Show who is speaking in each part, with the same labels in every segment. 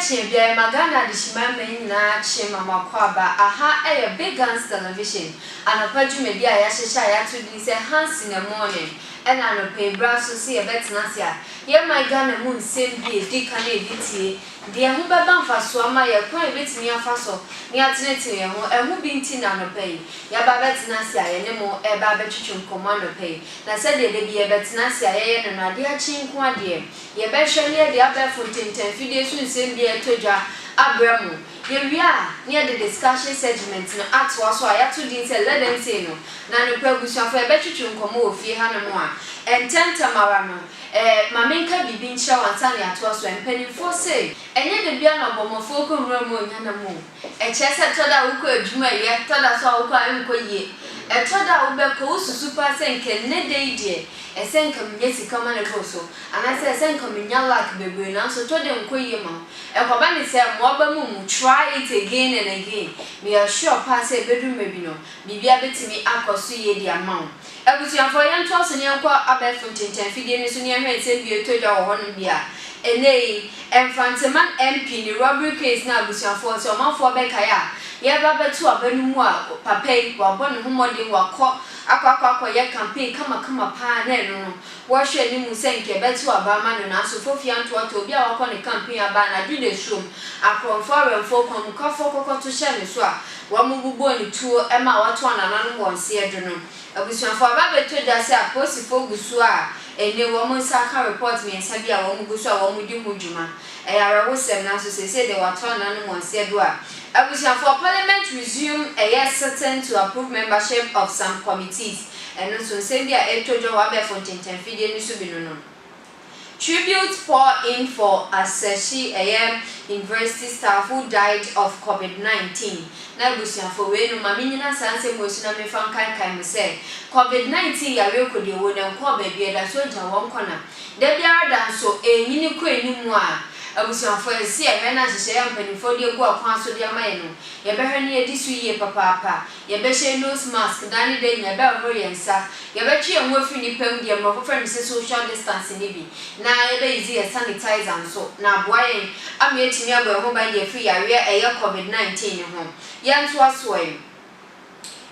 Speaker 1: Bia Magana de Shimame na Chimama Kwaba, aha, a big guns television, and a pudgy media Yasha to this a hands in the morning, and I pay brass to see a bet nasia. Yet my gun and moon same be Dick and DT, dear Humba for Swama, your quite bit near Faso, near Tinity, and who been tin and pay. Yababet nasia, and no more a babachuchum commando pay. Now said they be a bet nasia, and a dear chin quadia. Ye better near the upper fountain, 10 days soon same dear Toja, Abramu. Ye we are near the discussion segment, no act was why I have to let them say no. Nano Pebusha for a better chum come over, fear Hanamoa, and 10 tamarano. Maminka be being show and sunny at was when penny for say, and yet the piano bomophoco room in Hanamu. A chest at Toda Uko, Juma, yet Toda saw Uko ye. A Toda Ubeko super sank and ne day dear. A senkum yes, come and a coso, and I said, senkum in your like baby, and also told them Quayama. A Cabani said, Mobamu, try it again and again. Me a sure pass a bedroom maybe no, be able to me up or see the amount. I was young for young toss and young qua about 14 feeding is near her, said you told your one beer. And they, and Fantaman MP, the robbery case now was young for so month for Becaya. Ye baba to a benumwa, papa, while one whom they were caught. Aqua ye campaign come upon no. Wash your new senke, bet to a barman and also for Fian to be our con campaign about a do this room. I come foreign folk on coffee to share the swap. One move born to Emma or to another one, see a journal. I was for Rabbit to just a posty folk Gusua, and the woman Saka report me and Sabia Womugusua Womudu Mujuma. I was them now to say they were torn and one said. I wish for Parliament resume a yes certain to approve membership of some committees, and also send their Etojo Wabe for 10 feeding Subino. Tribute pour in for Asashi AM University staff who died of COVID-19. Now, Busia for when Mamina Sanse Mosina me from Kai say COVID-19 ya real could you wouldn't call baby at a soldier one corner. There be are so a mini queen I was on for a sea and as a share and for the go upon so dear mano. Ye better near this year, papa. Ye better nose mask, Danny Day, ye better and sa. Ye better and worth in the pen, dear mother friends, social distancing. Now, ye easy a sanitizer and so. Now, boy, I'm yet to near home by the free area a year COVID-19 home. Yans was swaying.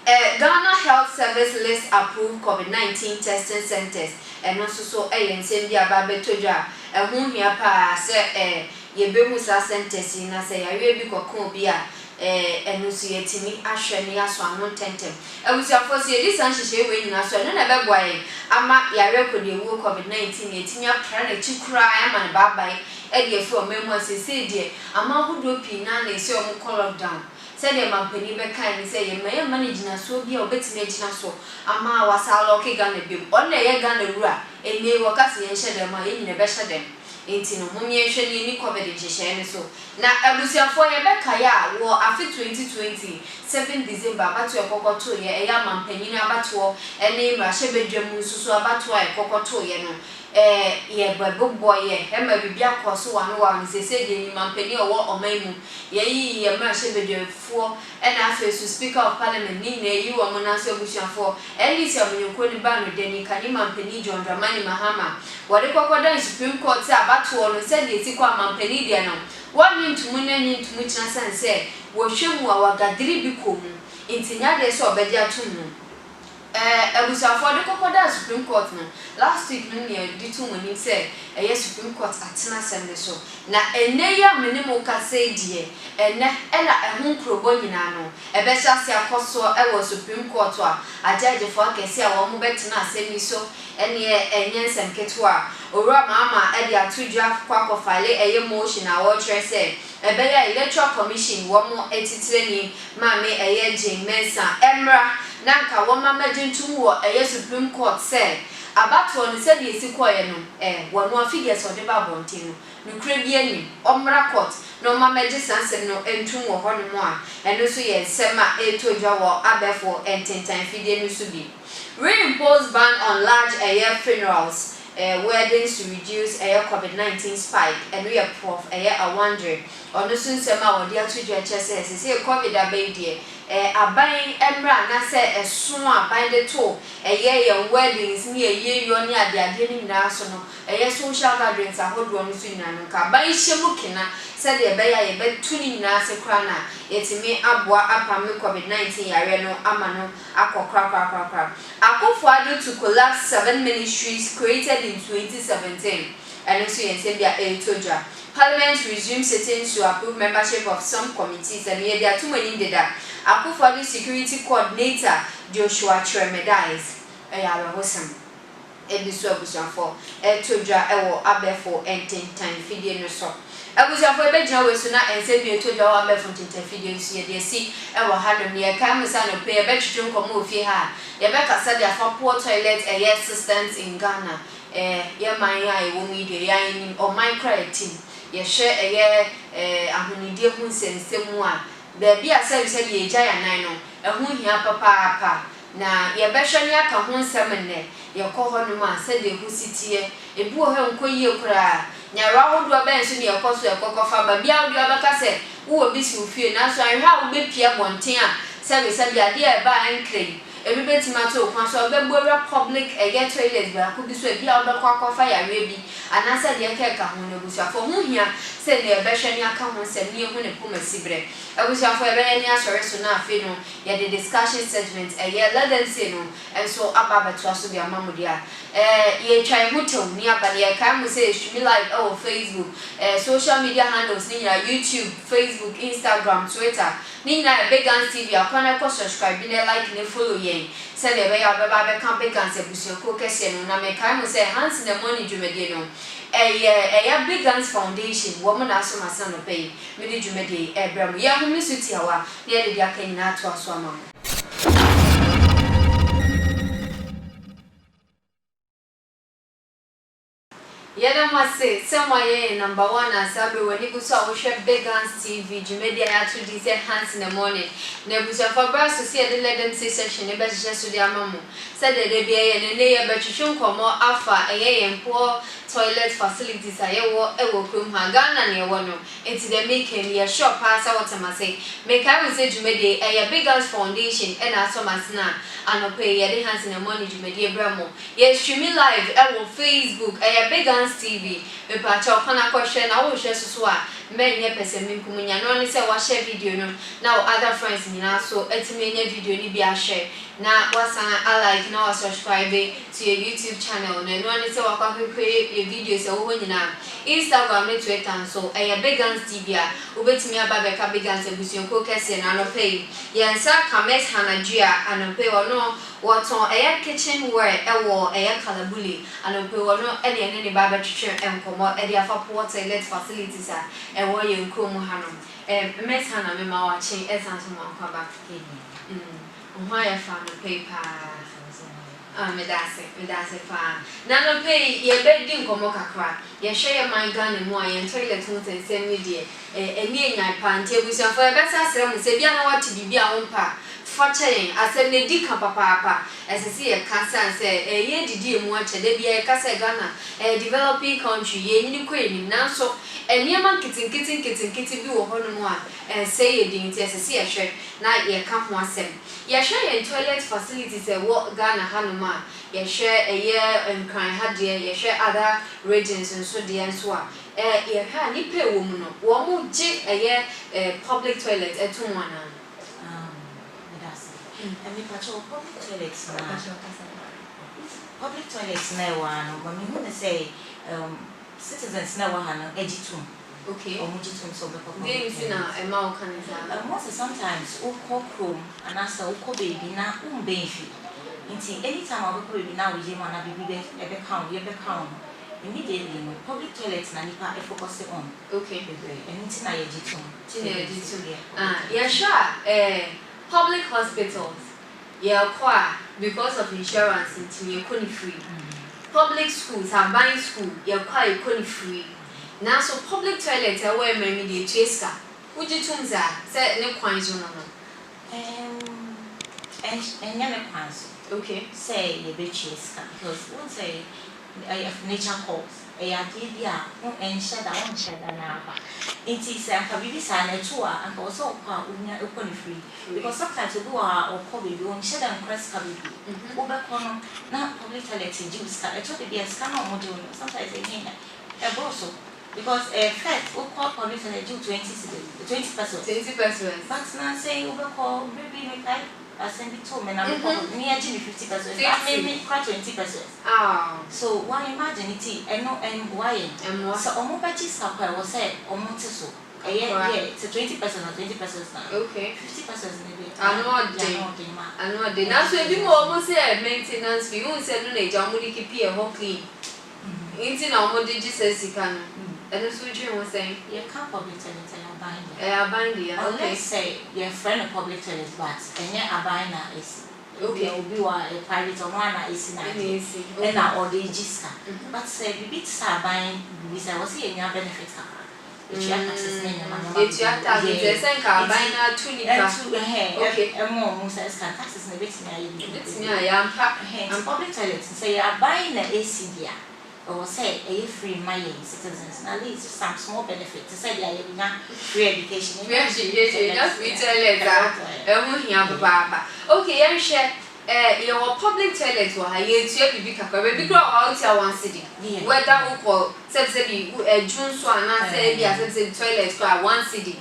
Speaker 1: Ghana Health Service list approved COVID-19 testing centers. And also so and send the Ababetoja, and whom here pa say ye bemusa centers in a say I will be cocobia, and you see a timmy asheni as one non tentem. I was your first year this and she say when I saw never boy. Ama ya record the work COVID-19, a timmy trying to cry, I'm a babai, and ye for memoirs, say dear, Ama who do pina, they say lockdown. Said a man penny back and say, you may manage na so be a bit nature so. Ama was our lucky gun a bib, only a gun a rua, and may work as the shed them in the best of them. Ain't no mumiation in COVID so. Now, I was your for a Becaya war after 2020, 7 December, but to a cocoto, a young man penny abattoir, and name Rashebe Jamus, so abattoir, cocoto, ye book boy, Emma Bibia Cosso, one say, say, man penny or maimu, ye, a Rashebe 4, and after to Speaker of Parliament, Nina, you are Monasio Bushan for, at least you couldn't ban with Denny Kanima Penny John Dramani Mahama. What the crocodile Supreme Court said about to all said the Tikwa Mampenidiano. One into Munan to which Nasan said, was shown our Gadri Bicum, in Tinade saw Bedia Tumu. I was for the crocodile Supreme Court. Last week, Nunia did two when he said, a yes Supreme Court at Tinas and the show. Now, a near minimal say, dear, and Ella a home crobonino, a better say a cost so I was Supreme Court, a judge of what can say a woman better not say me so, and ye, and yes, and Ketua, or Mama, Edia two draft quack of file a motion, our say, a better electoral commission, one more 80 mammy, a year Jane Mensa, Emra, Nanka, one mamma Jane two, a year Supreme Court said. About one said yes, one more figures of the Babon, no Caribbean, Omra Court, no mamma distance, no and two or one more, and also yes, Sema, a to Jawa, Abefo, and 10 times feeding Subi. Reimposed ban on large air funerals, weddings to reduce air COVID-19 spike, and we are prof, a wondering. On the soon Sema or dear to your chest says, say COVID a baby, aban emra na se eso aban de to ye weddings ni ye yo ni ade ni nyina so no social gatherings ahodo no so nyina no ka ban hyemu kina se de be ya ye betu ni nyina se kra na yetimi aboa apam COVID-19 yare no ama no akokra Akufo-Addo to collapse 7 ministries created in 2017 and also yense bia etodwa. Parliament resumed sitting to approve membership of some committees and here there are too many data. Akufo-Addo security coordinator Joshua Tremedias wosam ebiso abusuafo etodwa ewo abefo ententan fidie no so abusuafo ebegina we so na ense bi etodwa wo abefo ententan fidie so ye de si ewo hanom ne kan musa no pe ebetwetwe nkomo ofie ha ye be kasa de afa poor toilet systems in Ghana ye man ya ewo media ya ni o micro team ye hwe ahonidie hu nsensemu a be bia se ye gya ya nan no ehu hia papa na ye behwe ne aka ho nsem ne ye kɔ hɔ no ma se de hu sitie ebu o he nko yie kura nya ra hodo ba nso ne ye kɔ so ye kɔkɔfa ba bia wo ba ka se wo obi si ofie na so ahwe a wo be pia bonten a se bia de e ba ankre ebi betima to kwa so be gbora public toilet ba ko bi so bia wo be kɔ akɔfa ya we bi anasa de ke ka ho no busuafo ho hia se ne ye behwe ne aka ho nsem ne hu ne poma sibre abusuafo ebe ye ne asɔre so na afi no ye de discussion segment let them say no enso aba beto aso bi amamu dia ye try hotel ni aba ye kan mu say shumi live Facebook social media handles ni ya YouTube, Facebook, Instagram, Twitter ni na Begans TV akwana ko subscribe ni like ni follow ye se le be ya be kan Begans abusuako kese no na me kan mu say Hans the money dwumade no Begans Foundation woman aso masa no pay me di dwumade ebram ya hu mi sutiawa na ye de aka nyina to aso amamu Yena mase semaye number 1 asabe wani buso a wo hwe Begans TV dwumade ya to di say Hans in the morning na buso fa bra so se de let them say session e be hye so di amamu se de bia ye ne ye be twetwe nkomo afa ye mpo toilet facilities ayewo krom ha Ghana ne wo no enti de make ye shop asa watamase make I will say dwumade Begans Foundation e na so masna anope ye de Hans in the morning dwumade bramo ye streaming live Facebook Begans TV me pa cha okana ko hwe na wo hwe so a menye pese minkumunya no ne se wa share video no na other friends nyina so etime nya video ni bi a share na wasan like na wa subscribe to your YouTube channel na no ne se wa kwa hwehwe your videos e wo nyina Instagram ne Twitter so Begans TV a obetimi aba be ka Begans ebusuonko kese na no pay yensa Kames Hanajia anope ono waton kitchen wear ewo kalabuli anope ono ene ne ba betwetwe enkomo e dia fa toilet facilities a ewo ye nkrom hanom mesa na me ma wa chi esanso ma kwa ba Why a fan of paper? Medase fa. Na no pay ye bedding komo kakra. Ye share my gun and more and toilet homes and send me dear. Any panty ebusuafo e besa asem se bia na wati bibia wo mpa. Fachayen asem ne di ka papa esese ye kasa se ye didi emu ache de bia ye kasa Ghana developing country ye nyini ko enim nanso eniema kitinkiti bi wo hono a say ye din ti esese ye hwe na ye ka ho asem ye hwe ye toilet facilities e wo Ghana hanoma ye hwe ye nkran ha de ye hwe other regions nso de nso a ye hwe ni pe wo mu no wo mu je public toilet etu wana
Speaker 2: and we patrol public toilets now. Public toilets now, but we want to say citizens now have editum.
Speaker 1: Okay.
Speaker 2: Or mujitum so the public.
Speaker 1: Games in a mouth can
Speaker 2: most sometimes we call chrome and answer we call baby now benefit. Until anytime I will baby now we just wanna be count. Immediately, public toilets na nipa focus on.
Speaker 1: Okay.
Speaker 2: Anything na editum.
Speaker 1: Yeah, sure. Public hospitals, because of insurance, until you're free. Public schools are buying school, you're free. Now, so public toilets are where maybe the chase car. Would you say no coins on
Speaker 2: and never coins.
Speaker 1: Okay.
Speaker 2: Say the chase car because once say I have nature calls ade dia no enhye da won hye da na aba nti se anka bibi sa na etu a anka wo so kwa unya ekọ ni free because sometimes obi wa okọ baby won hye da nkras ka baby wo be kọ no na public toilet juice ka eto de bia ska na mo de no sometimes e hin e bro so because first we call police and do 20 pesos.
Speaker 1: 20 pesos.
Speaker 2: But now say we call maybe we like send it to me now near 50 pesos. That maybe 20 pesos.
Speaker 1: Ah.
Speaker 2: So one imagine it and no and why? So omo purchase ka was say omo so. Yeah, it's 20 pesos or 20 pesos now.
Speaker 1: Okay.
Speaker 2: 50 pesos maybe.
Speaker 1: I know they. Now so if you almost say maintenance fee, you say no na jamu di keep your home clean. Inti na omo di Jesus kan. And that's what you were saying.
Speaker 2: You can't public toilet and you're buying it.
Speaker 1: Yeah, buying it.
Speaker 2: Or let's say your friend a public toilet, but and you're buying a AC. Okay. Will be a private or one AC na. And now or the Giska. But say the bits are buying because I was seeing your benefits. It's your taxes name.
Speaker 1: It's your taxes. I'm buying a 2
Speaker 2: okay. And more says taxes in the bit me.
Speaker 1: It's me. I am
Speaker 2: public toilets. Say you're buying an AC there. Or say a free money citizens at least some small benefit to say they are free education.
Speaker 1: Just free toilet. Okay, you share your public toilet or I to be baby grow out here 1 city. Whether we call subsidy June so and say a toilet for 1 city.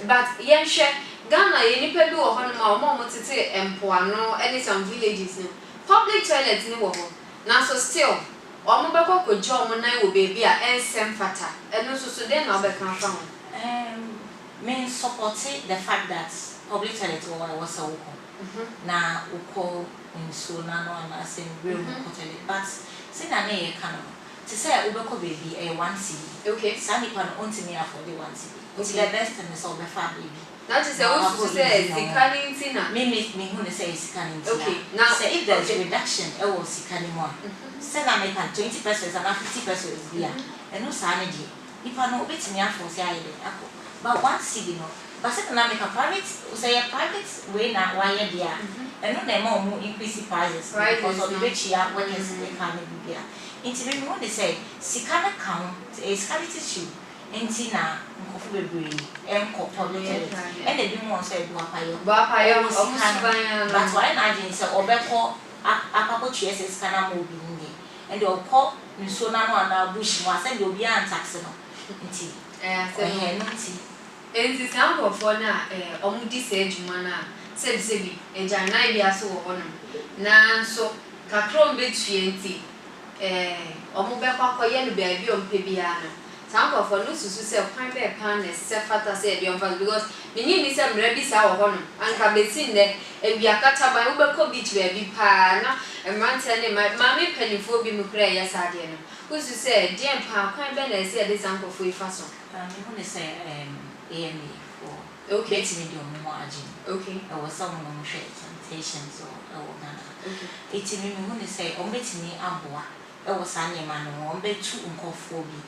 Speaker 1: But yen share Ghana any pedu or Honma tete empoano any some villages. Public toilets no now so still. Omo be kwa kojo omo nan wo baby a ensem fata eno so den na obeka fa ho
Speaker 2: me support the fact that public toilet was a woko na woko nso na no na sem real toilet but say na ye kan no to say obeko baby 1 cedi
Speaker 1: okay
Speaker 2: sani pan ontimi afford the 1 cedi it's the best thing so be fa baby
Speaker 1: that is also say sikani ntina
Speaker 2: me hu ne say sikani ntina
Speaker 1: okay now
Speaker 2: say if there's reduction e wo sikani mo say na make 20 pesos and 50 pesos there and no sa na di ifa no obetimi afford say aye ako but 1 cedi no but say na make a private say a private way na why there and no dem mo increase prices because of the rich ya when is the kind of there into me want to say sikana count is quality issue enti na nkofu bebre enko public toilet and they be more say do apayo but why na agent say obeko apako TSS kana mo bi ni and they call nso na no ana bush mo say they obi an tax no enti
Speaker 1: no enti enti sample for na omudi say adwuma na say bi enjana bi aso wo hono na so kakro mbetue enti omubeko akoye no baabi ompe bia no sample for no susu say kwan be pan na se fata say dey on because mini ni say mra bi sa wo hono anka betin de ebia kata ban ubeko beach baabi pa na emrante ne ma me panifo bi mu kra ya sa de no usu say dey pa kwan be na say dey sample for ifa so
Speaker 2: me hu ne say AMA for
Speaker 1: okay
Speaker 2: betting the mo agin
Speaker 1: okay
Speaker 2: I was some no share temptations or Ghana
Speaker 1: okay
Speaker 2: it me hu ne say o betini aboa e wo sa nyema no o betu nkofo bi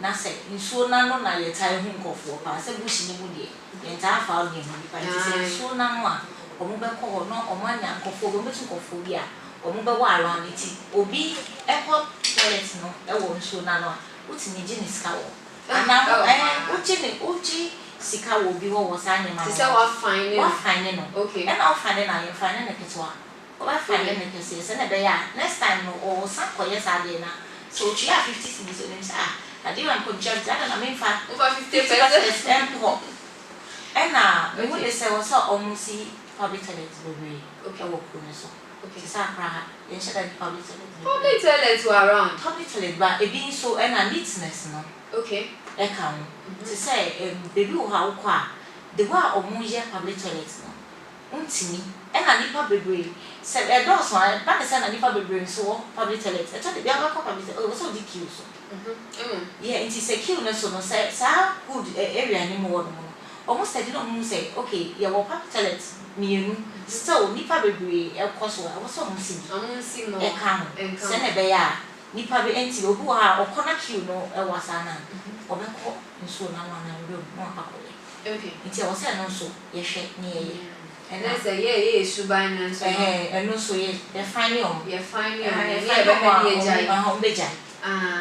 Speaker 2: na say nsuo na no na ye tai hu nkofo pa say bush ni mu de ye ta fa o ni mu pa ti say nsuo na no a o mo be ko no o mo anya nkofo o betu nkofo bi a o mo be wa around it obi e ko toilet no e wo nsuo na no a utini ji ni ska wo ana uchi sika wo bi wo sa nyema
Speaker 1: ti say wa fine
Speaker 2: no
Speaker 1: okay
Speaker 2: and now fine na ye fine na ketwa o ba fine na kese se na be ya next time no o sa koye sa de na so chi a 50 cedis so dem say I do want to check that and I mean for
Speaker 1: over 50 pesos
Speaker 2: and na we would say was almost public toilet we
Speaker 1: okay
Speaker 2: work on so
Speaker 1: okay
Speaker 2: sa kra in share public
Speaker 1: toilets were around
Speaker 2: public toilet but e be so and neatness no
Speaker 1: okay
Speaker 2: e kan to say baby wo ha wo kwa the way omo ye public toilet no untimi and na nipa bebre say e do so ba say na nipa bebre so public toilet e to de bia ba public toilet so di queue so yeah it is a queue no so no say sa good area ni mo no almost I didn't say okay yeah wo public toilet mienu still nipa bebre e koso a wo so mo si
Speaker 1: no
Speaker 2: e kan say na be ya nipa be enti obi ha okona queue no e wasa na obeko nso na na room no akole
Speaker 1: okay
Speaker 2: nti wo say no so ye hwe ni ye
Speaker 1: and that's a yeah suban so
Speaker 2: and no so ye fine
Speaker 1: yeah fine
Speaker 2: be jai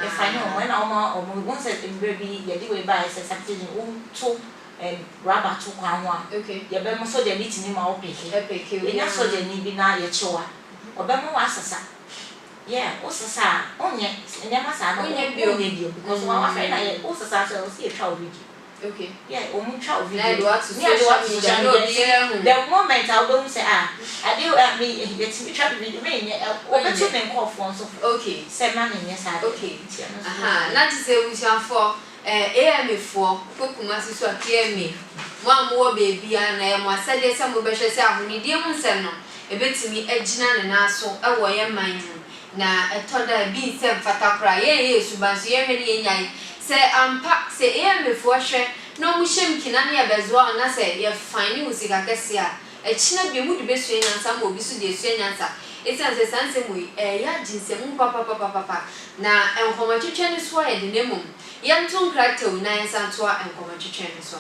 Speaker 2: If I know when I'm once a baby, you do it by a substitution, two and rubber to Kwanwa.
Speaker 1: Okay.
Speaker 2: Your Bemo so they're meeting him all picky.
Speaker 1: Epic.
Speaker 2: You're not so they need now your choa. Or Bemo was a yeah, also, sir, only and there must have only because one friend I also see a child with you.
Speaker 1: Okay.
Speaker 2: Yeah, only child with
Speaker 1: you.
Speaker 2: The moment I don't say, I do at me, it's me trying to be the main, over two men call for so.
Speaker 1: Okay.
Speaker 2: 7 yes,
Speaker 1: okay. Not to say we shall for AM4, Pokumas is what hear me. One more baby, and I am said yes, some will be say, we dear Monsenno, a bit to me, Edgina and Asso, a way mine. Na etoda bi se fatakra ye subanso ye hwede nyai se ampa se AM4 hwe no mu hyem kina na ye bezo na se ye fine usika kese a echina bi mu de besu nyansa mo bi su de su nyansa esan se sanse mu ya jinse mu papa na enkoma twetwe ne so ye de nemum ye nton character na yensa to a enkoma twetwe ne so.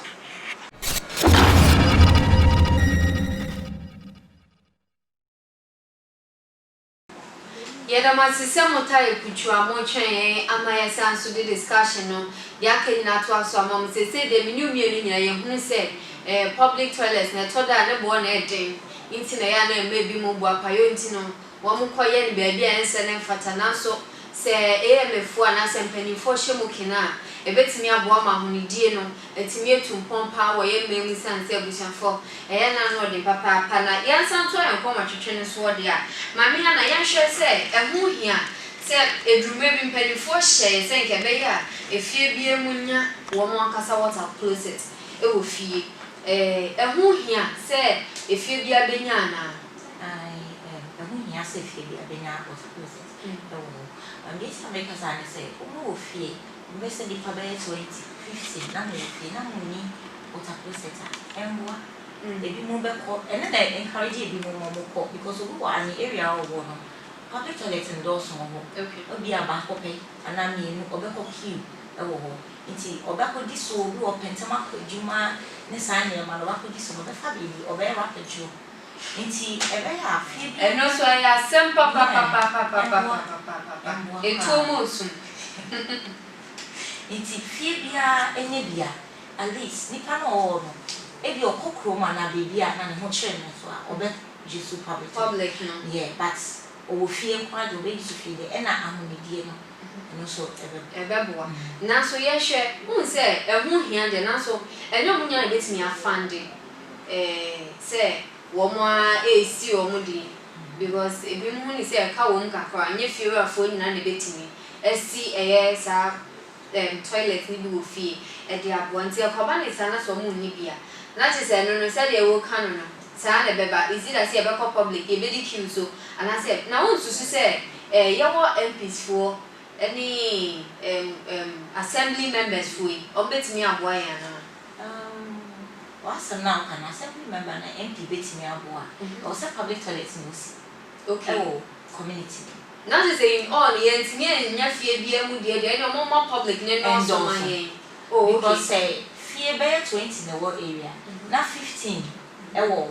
Speaker 1: Yedama sisemo tai kuchua mochen amaya sansu de discussion no yake na to aso amam sese de minu mienu nyina ye hunu se public toilets na toda ne bo na eden inti na ya na mebi mo bo apayo inti no wo mo koye ne baabi a ense ne mfata na so se AM4 na se mpanifo hyemu kina ebetimi aboa ma honidie no etimi etumpompa wo ye memu sanse abusiafo eye na no de papa na yansan to enkoma twetwe ne so de a mame ha na yanhwe se ehu hia se edrume bi mpanifo hye se nke be ya efie bi emunya wo mo akasa water closet e wo fie ehu hia se efie bi abenya na
Speaker 2: ehu hia se efie bi abenya water closet this Americans are say oh fie mbese di pabaya 2015 na mo fie na mo ni water closet emwa ebi mo be ko ene na encourage ebi mo ko because we were an area of one public toilet endorse mo
Speaker 1: okay
Speaker 2: obi aba ko pe ana mi enu obeko queue e wo ho nti obeko di so obi o pentama ko juma ne sa na ma lo ko di so mo be fa bi obe wa peju nti ebe ya fie bi
Speaker 1: eno so ya sempa papa etomosu
Speaker 2: nti fie bia enye bia at least nipa no no ebi okokro ma na bibia na ne ho kire no so a obe jesu
Speaker 1: public no
Speaker 2: yeah but o fie kwa do be jesu fie de na ahonidie no no so
Speaker 1: ebe boa na so ye hwe se ehu hia de na so enye omunya na betimi afande se wo mo a esi wo mo di because ebi mu ni se ka wo nkakra anye fie wa fo nyina na betimi esi sa toilet ni bi wo fie e de abonti e koba ni sana so mu ni bia na che se no se de wo kan no sa na beba is it as e be ko public e be di queue so ana se na won susu se yawo MPs for any assembly members for o betimi aboa ya na
Speaker 2: what's now can assembly member na MP betimi aboa o se public toilet no si
Speaker 1: okay
Speaker 2: community
Speaker 1: now they saying all the entire nya fie bia mu de no more public ne no so man yen
Speaker 2: because say fie be 20 na wo area na 15 e wo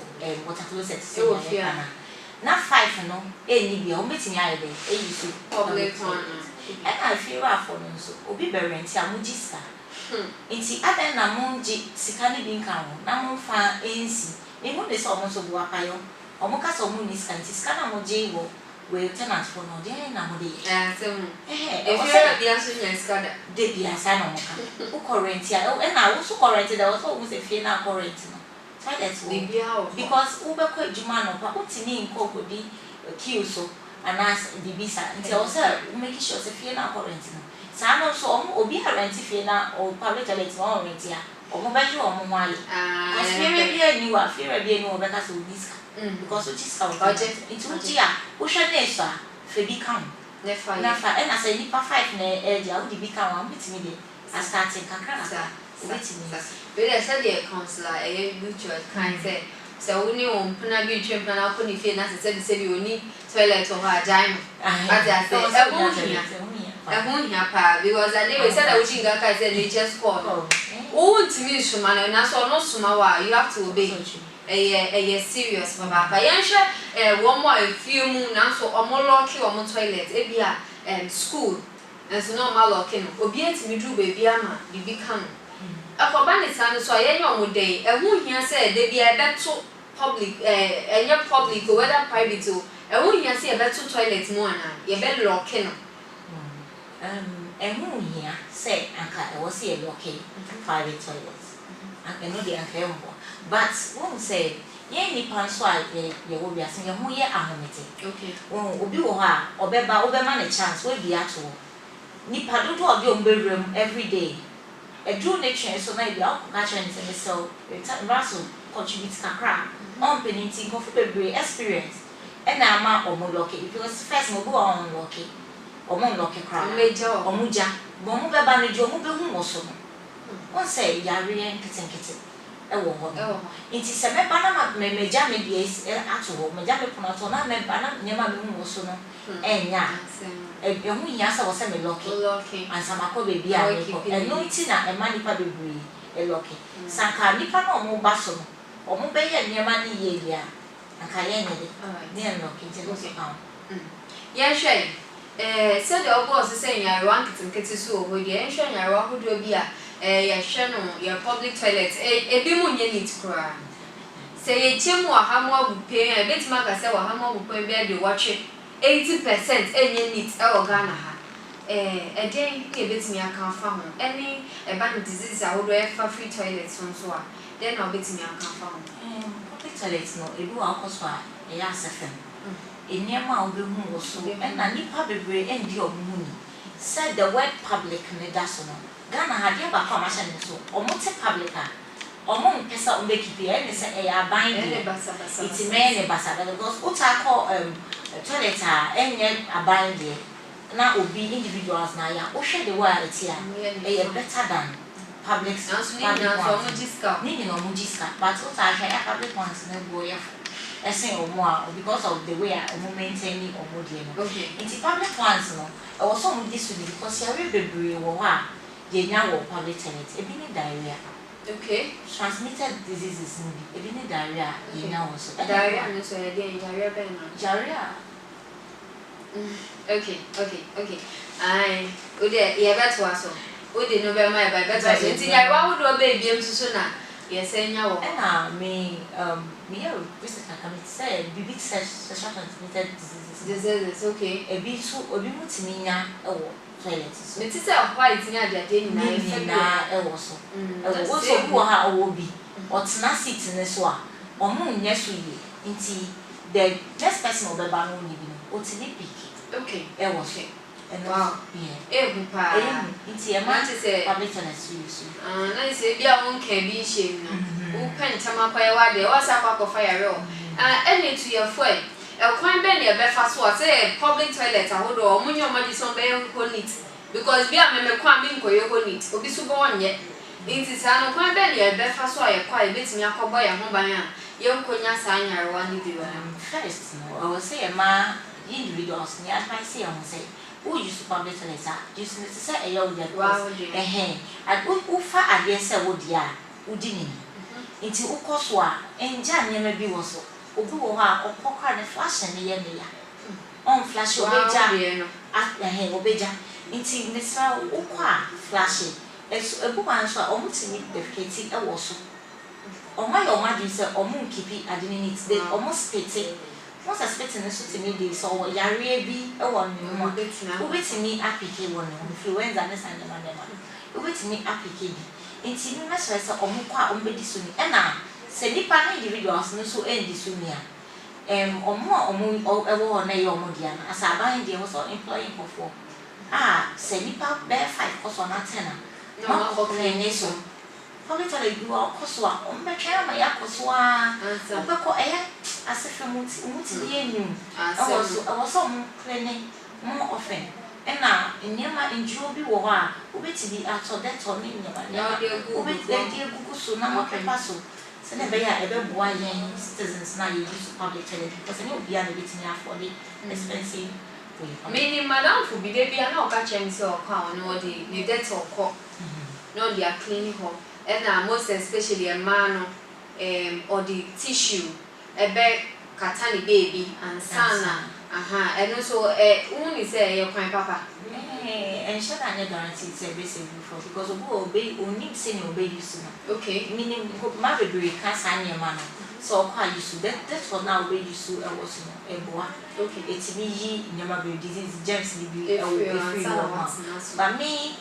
Speaker 2: water closet se na 5 no eni bia o betimi aye be e use
Speaker 1: public one
Speaker 2: and I feel for no so obi be rent ya mu jiska nti adan na mu ji sika ne bi nkan ho na mu fa ensi me mo de so mo so bu apayo o mo ka so mo ni sika na mo je wo we tenant for no dey na mo dey
Speaker 1: so if you be aso nya skada
Speaker 2: dey bi asa na mo ka o current ya e na wo so current da wo so mo se fie na current no toilet
Speaker 1: dey bi how
Speaker 2: because wo be ko adwuma no pa o tini nko ko di queue so anas di bisa nti o se make sure se fie na current no sa no so obi a rent fie na o public toilet no rent ya o mo be jo o mo wale fie bi ani wa fie bi ani o be ka so diska because which is our budget into which ya wo hwe na eso a fe bi kan na fa na say nipa 5 na dia wo di bi kan one bitimi de a starting kakra na bitimi
Speaker 1: we dey say the counselor mutual kind say so we ni on puna bi twempa na ko ni fie na say bi oni toilet ho ajan as I say ehun hia pa because I dey we say that we chinga kai say they just call who timi suma na so no suma wa you have to obey serious papa yanhwe wo mo afie mu na so omo lock wo mo toilet e bia school and so no malokin obi etimi dru baby ama bibi ka no akoba ne san so aye nyom dey ehu hia say de bia ebeto public enye public or whether private o ehu hia say ebeto toilet mo ana ye be lock no
Speaker 2: ehu hia say anka e wo say lock private toilets and no dey anka embo but won say ye ni panso a ye wo biase ye hu ye ahomete
Speaker 1: okay
Speaker 2: obi wo ha obema ne chance we bi ato ni padodo obi ombewrem every day a drew nature so na bia ko ka chance me so raso contribute kakra on penity go for bebre experience and na ama omodoke because first mo go on loke omodoke kra omuja bo mo beba ne jo mo be hu wo so no won say yare nkete ewo ho nti se me ba na meja me bia ato ho meja me pono to na me ba na nyema me hu wo so no enya ehu nya sa wo se me loke and sama ko be bia me ko eno nti na e ma nipa bebre e loke sanka nipa na omo ba so no omo be ye nyema ni ye bia anka ye nye de ne loke nti no so ka
Speaker 1: ye hwe se de obo so se nya ro ankete so ho de ye hwe nya ro hodo bi a ye hwe no ye public toilet ebi mu nye neat kra se ye chemu ahamo abupe e betima ka se ahamo abupe be de watwe 80% enye neat e wo Ghana ha den e betimi aka fa ho any ba no disease a wo do e fa free toilet so a then na betimi aka fa ho
Speaker 2: public toilet no ebi wa akoso a e ya asefem eniema wo be hu wo so e na nipa bebre endi omuni said the word public ne da so no Ghana ha dia ba kwa ma hye ne so omote public a omo mpesa o make pay ne se e ya ban de iti me ne basa because uta call toilet a enye aban de na obi individuals na ya o hwe de wa eti a e better than public ni no mo jiska but uta hwe ya public ones na go ya esen omo a because of the way omo maintaining omo de no iti public ones no e wo so mo dis because ya we bebre wo ha ye nya wo public toilet e bi ni diarrhea
Speaker 1: okay
Speaker 2: transmitted diseases in the diarrhea you know so
Speaker 1: diarrhea and so diarrhea ben
Speaker 2: diarrhea
Speaker 1: okay ai o de ye beto aso o de no be my beto aso nti ya wa wo do be biem so na ye se nya wo
Speaker 2: na me ya research committee say bibi sexual transmitted
Speaker 1: diseases okay
Speaker 2: ebi so obi mutimi nya ewo toilet so
Speaker 1: me ti say white nya de ni
Speaker 2: na ewo so ewo so bu ha owo bi otna seat ne so a omo nya so ye nti the next person obeba no ni bi no otini pick
Speaker 1: okay
Speaker 2: ewo so
Speaker 1: wow
Speaker 2: yeah
Speaker 1: pa
Speaker 2: nti e ma say public toilet so
Speaker 1: na say bia won ka bi hye no wo pentama kwa wa de o sa kwa fa ya ro any to your foot kwan be ne be fa so say public toilet ahodo o munyo ma di so be ho neat because bia me kwa me nkoye ho neat obi so bo onye nti sa no kwan be ne be fa so ye kwa e betimi akobo ya ho ban a ye nkonya sa anyarwa ni bi wa
Speaker 2: first no I will say ma individuals ni advice ya say who use public toilet just need to say e ya wo dia who fa ade say wo dia udi ni nti ukoso a enja nyema bi wo so obi wo ha okokra ne flash ne ye ne ya on flash obeja obeja nti nesra ukwa flash ebu man so omutimi defecate e wo so oma yo ma din se omunkipi adini nit de omuspete mo suspect ne so timi de so yare bi e wo ne mo obetimi apike wo ne influenza ne san de ma obetimi apike bi nti mi mesra se omukwa ombedi so ni e na se nipa na individuals no so endi so ni a omo ewo na ye omo dia na asaban dia wo so employing for se nipa be 5 koso na 10 na ma ko ne so public toilet you are koso a ombetwa ma ya koso a obeko asefemuti ye nyu so mo cleaning mo often na nyema njuro bi wo ha obeti bi ato deto ni nyema obeti de gugu so na mo pepa so se ne be ya ebe boa yen citizens na use public toilet because any obi an ebeti ni afford expensive
Speaker 1: many madam for bi de bia na o ka chem se o kwa no de ni deto ko no they are cleaning home and most especially a man or the tissue ebe katani baby and sana and also uni say your kind papa
Speaker 2: and should I guarantee it's a basic before because of who obey only saying obey you soon.
Speaker 1: Okay.
Speaker 2: Meaning my baby can't sign your man. So quite used to that's for now obey you soon and was a boy.
Speaker 1: Okay.
Speaker 2: It's me in your disease germs be but me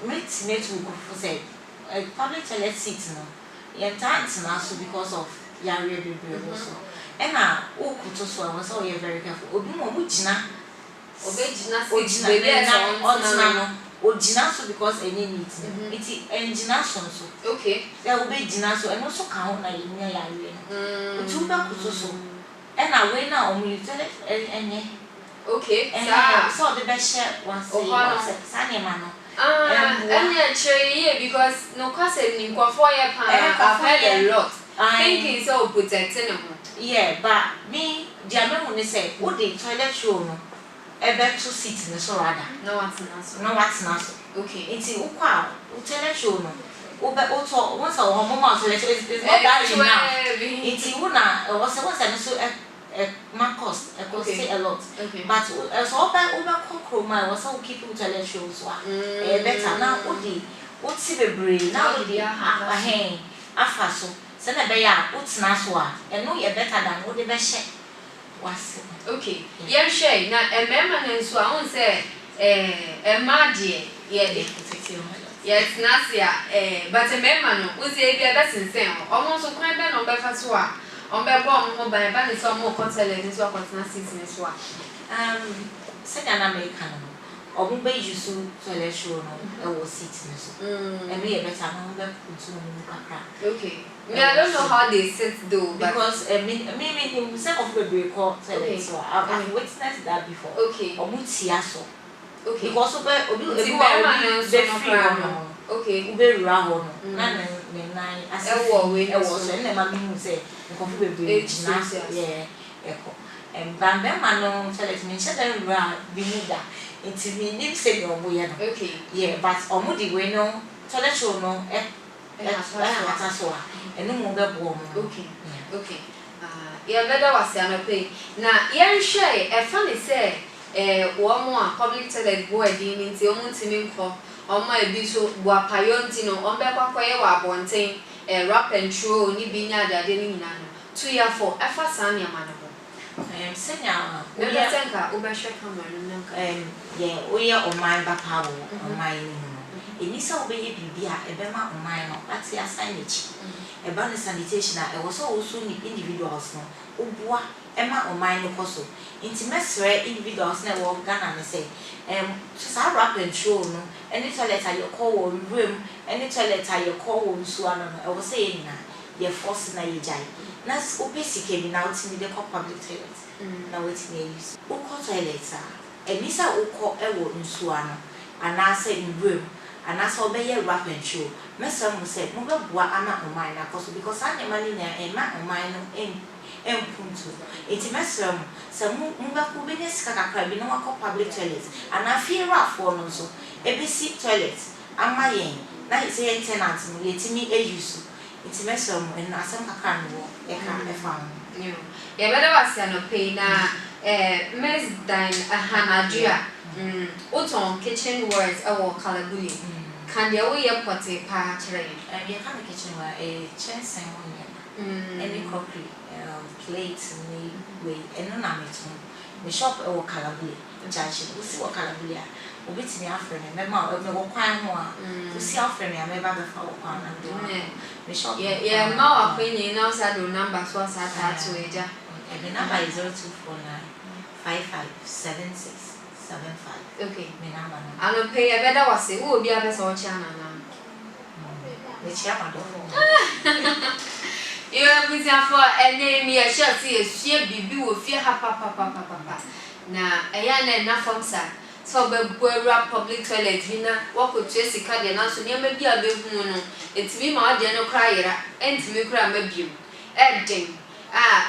Speaker 2: meet will say a public toilet seat no. Your times now so because of your baby also. And now, oh, so I was all very careful. Obina. Ojina so because any needs it engine so
Speaker 1: okay
Speaker 2: there will be so and also count na yin ya we two back so and I wait now on you tell it and
Speaker 1: okay
Speaker 2: so the best share was Sanya Mano
Speaker 1: and actually because no cause in for your I've heard a lot thinking so protecting them
Speaker 2: yeah but me the say what the toilet show no ebe to sit in so rather
Speaker 1: no what's
Speaker 2: not okay it's ukwa utele show no ube oto once our mama so it's not that enough it's una was so my cost say a lot but so over chroma was so keep utele show so better now odi what see the brain now odi ahen afa so say na be ya utina so a eno ye better than what the be share was
Speaker 1: okay yeah share na emema na nso a won say emma de ye yes nasia but emema no won say bia be sensen o so kwan be no be fa so a on be bo mo ban ba ni so mo kotele ni so akotena season so a
Speaker 2: say na American no ogun be use toilet show no e wo seat ni so e be better no be put no kakra
Speaker 1: okay me I don't know how they sit though
Speaker 2: because me say of baby call toilet so I've witnessed that before
Speaker 1: okay
Speaker 2: omutia so
Speaker 1: okay
Speaker 2: because obi okay ube rura ho no na nine as e wo so na ma me say nko fu baby na yeah eko bambe ma no toilet me che dan rura bi mu da nti me nim say no mo ye no
Speaker 1: okay
Speaker 2: yeah but omo di we no toilet show no ata so a eno mo be bo mo
Speaker 1: okay okay yeah better was ya no pay na yen hwe e fa ni say wo mo a public toilet bo adi ni nti o mo ntimi nko o ma e bi so bo apayo nti no o be kwakoye wa bonten rap and throw ni bi nya ade ni nyina no 2 year for e fa san ya ma no
Speaker 2: senya
Speaker 1: o ya tenka o be hwe camera no nka
Speaker 2: yeah o ya o man ba pa wo o man ni enisa obeye bibia ebema oman no ati assign echi eba ne sanitation a ewo so also ni individuals no obua ema oman no koso nti mesre individuals na wo Ghana ne say sa rap and show no any toilet ayo call wo room any toilet ayo call wo nsu ano no ewo say na ye force na ye jai na opesike bi na ultimate the public toilet na wetin ye use o call toilet a enisa o call ewo nsu ano ana say in room and as obey rap and show mesa mo say mo be boa ama oman na koso because anya mani na ma oman no punto enti mesa mo say mo be ko be ne sika kakra bi na wakọ public toilet and afie rafo no so ebesi toilet ama yen na say tenant mo yetimi use enti mesa mo en asem kakra no e ka e fa mo
Speaker 1: ya better was ya no pay na Miss Dine Ahanadria Oton kitchen words our Kalabuli. Can the way up what a pa train?
Speaker 2: You come the kitchen where a chance and any crockery, plates, and way, and no name it. The shop or Kalabuli, judge, we'll see what Kalabulia will be to me after me, Mamma, or quite more to see after me. I may have a follow on and the shop. Yeah,
Speaker 1: more opinion knows I do numbers was at to it.
Speaker 2: And the number is 0249 5576. 75.
Speaker 1: Okay.
Speaker 2: Me number.
Speaker 1: I don't pay a better was it will be a better channel now.
Speaker 2: The chairman.
Speaker 1: You are busy for a name, you shall see a sheer baby will fear her papa. Now, a young enough from sir. So, but rap public toilet, dinner, walk with Jessica, and also near maybe a big moon. It's me, my general crier, and to me cry maybe. Editing.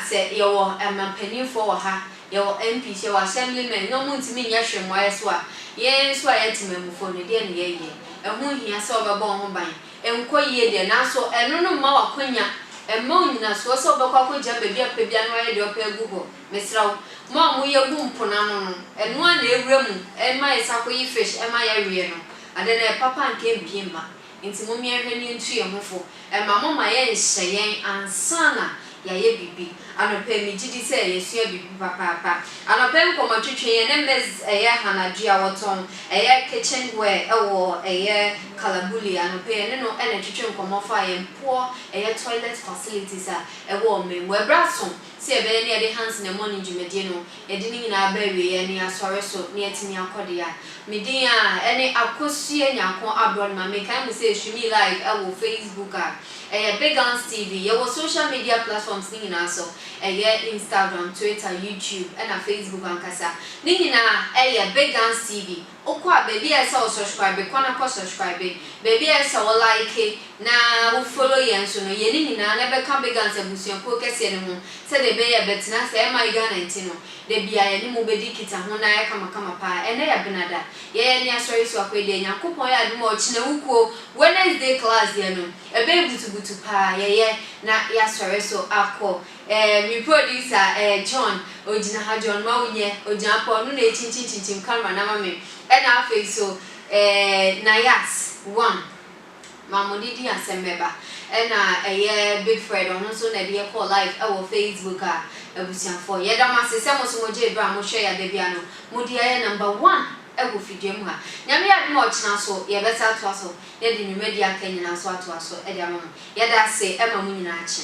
Speaker 1: Said you are a penny for her. Your MP, your assemblyman, no moon to me, yasham, why swa. Yes, why at me for the day, and who he has over born by, and quite ye, and also, and no more quenya, emma nyina so so obekwa ko gya baby apabia no aye de opagu ho mesrawo mo ye gu mpona no eno a na ewura mu emma isako yi fish emma ya wie no ade na papa nke biema nti mo mi ehwe ni ntu ye hofo emma mama ye nhyeyen ansana ya ye bibi anope mi gidi se yesu ya bibi papa anope nkomo twetwe ye ne mez eye hanadua woton eye kitchenware ewo eye kalabuli anope ne no ene twetwe nkomo fa ye mpo eye toilet facilities a ewo memwe braso se ebe ne de hands na morning jumedie no ye de ni na ba wie ne asore so ne etini akode ya midin a ene akosue nyakon abroad ma me kan se shumi live ewo Facebook a Big Guns TV, your social media platforms nina so, Instagram, Twitter, YouTube, and Facebook and Kasa. Nina, Big Guns TV. Okwa baby I saw subscribe, kwana ko subscribe. Baby I saw like it. Na follow yen so no ye nina never come Big Guns ebusuan ko kese ne ho. Se de be ye betina se e my Ghana enti no. De bia ye ni mo bedi kita ho na ye kama pa. Ene ya benada. Ye ni asori so akwede Yakopon ya adum o chine wuko Wednesday class ye no. Ebe butu pa ye na ya asori so akọ. Mi producer John Ojina ha John Mawunye Ojina po no na chin camera na mame and afi so Nayas 1 mamodidi asembeba and big Fred on so na dey call live our Facebook abusian for ye da masese mo so mo je bra mo hwe ya da bia no mo dia number 1 ego fidiem ha nyame ya mo china so ye beta to so ye di media kanyina so ato so e dia mama ye da se e ma mo nyina achi